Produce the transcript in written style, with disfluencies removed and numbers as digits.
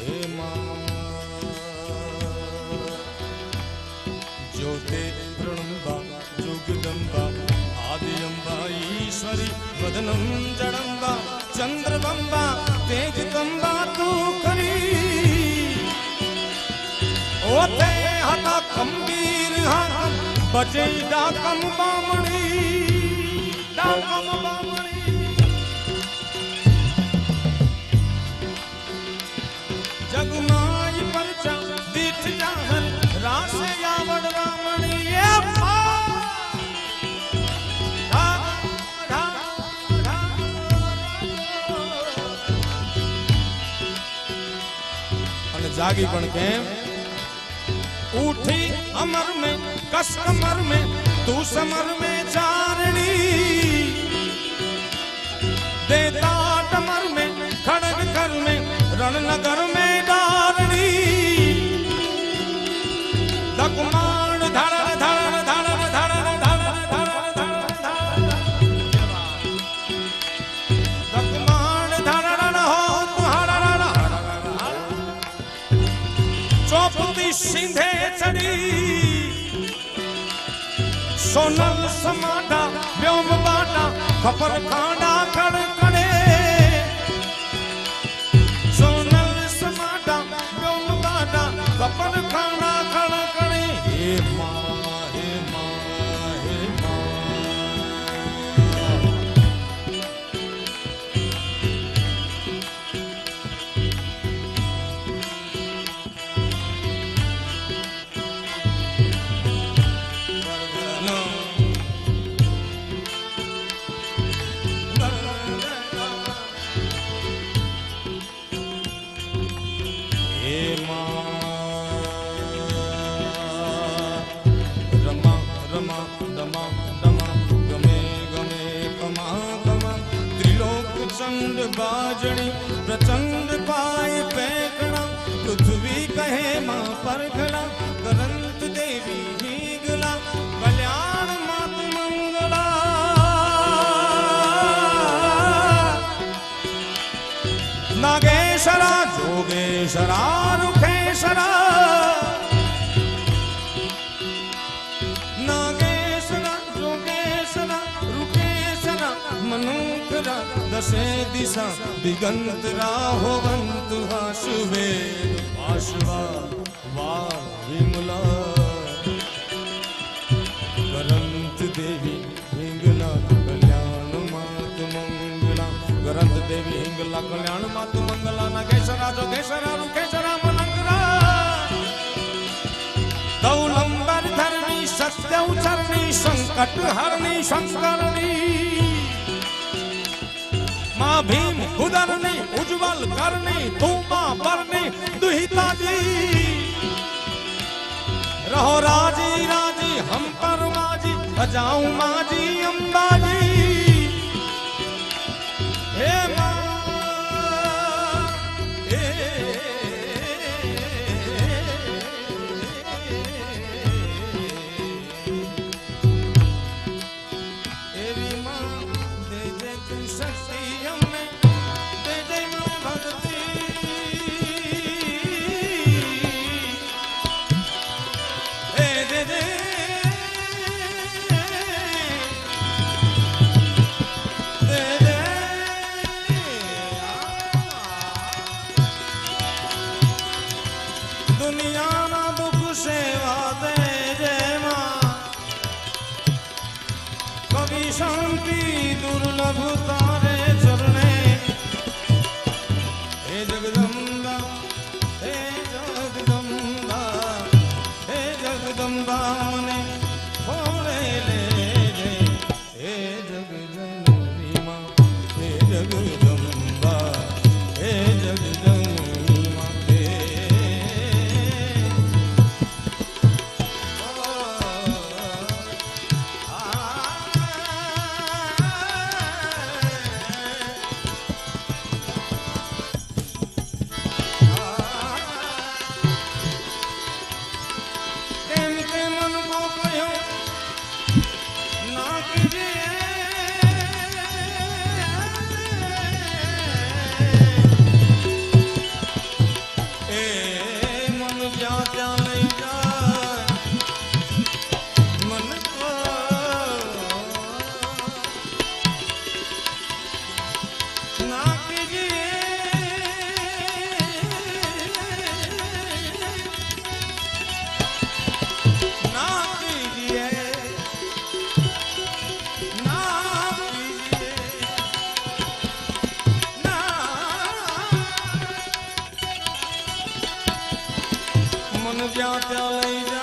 हे मां ज्योते प्रणम्बा जुगदम्बा आदि अम्बा ईश्वरी वदनं जडम्बा चंद्रबंबा तेजदम्बा तू करी ओते हता खंबीर हाकम बजे डाकम बामणी डाकम बामणी जगमाई परचा दीठ जाहर रास यावड़ बामणी ये जागी पण केम उठी अमर में कस कमर में तू समर में चारणी देता टमर में खड़ग कर में रणनगर में डारणी दकुमाण धड़र धड़र धड़र धड़र धड़र धड़र दकुमाण धड़र हो तुहरा चौपती सिंधे चढ़ी सोनल समाडा व्योम बाटा खपर खांडा खड़कड़े सोनल समाडा व्योम बाटा खपर खांडा खड़कड़े हे मां हे मां हे मां बाजणी प्रचंड पाए पैकड़ा पृथ्वी कहे मां परखड़ा करंत देवी हीगला कल्याण मात मंगला नागेश्वरा जोगेश्वरा रुखेश्वरा नागेश्वरा जोगेश्वरा रुखेश्वरा मनुखरा दशे दिशा दिगंत राहोवंत हाशुवेद आशवा वाल विमला करंत देवी हिंगला कल्याण मात मंगला करंत देवी हिंगला कल्याण मात मंगला नागेश्वरा जोगेश्वरा रुखेश्वरा मनंगरा दौलंबर धरणी सत्य उचरणी संकट हरणी शंकरणी मां भीम उदरनी उज्जवल करनी तू मां बरनी दुहिता जी रहो राजी राजी हम पर माजी बजाऊं माजी अंबाजी हे मां शांति दुर्लभ तारे चरणे हे जगदम्बा हे जगदम्बा हे जगदम्बा मने थोड़े ले जे हे जगदम्बी मां हे जगदम्बा हे जगदम्बी मां જ્યાં ત્યાં લઈ જા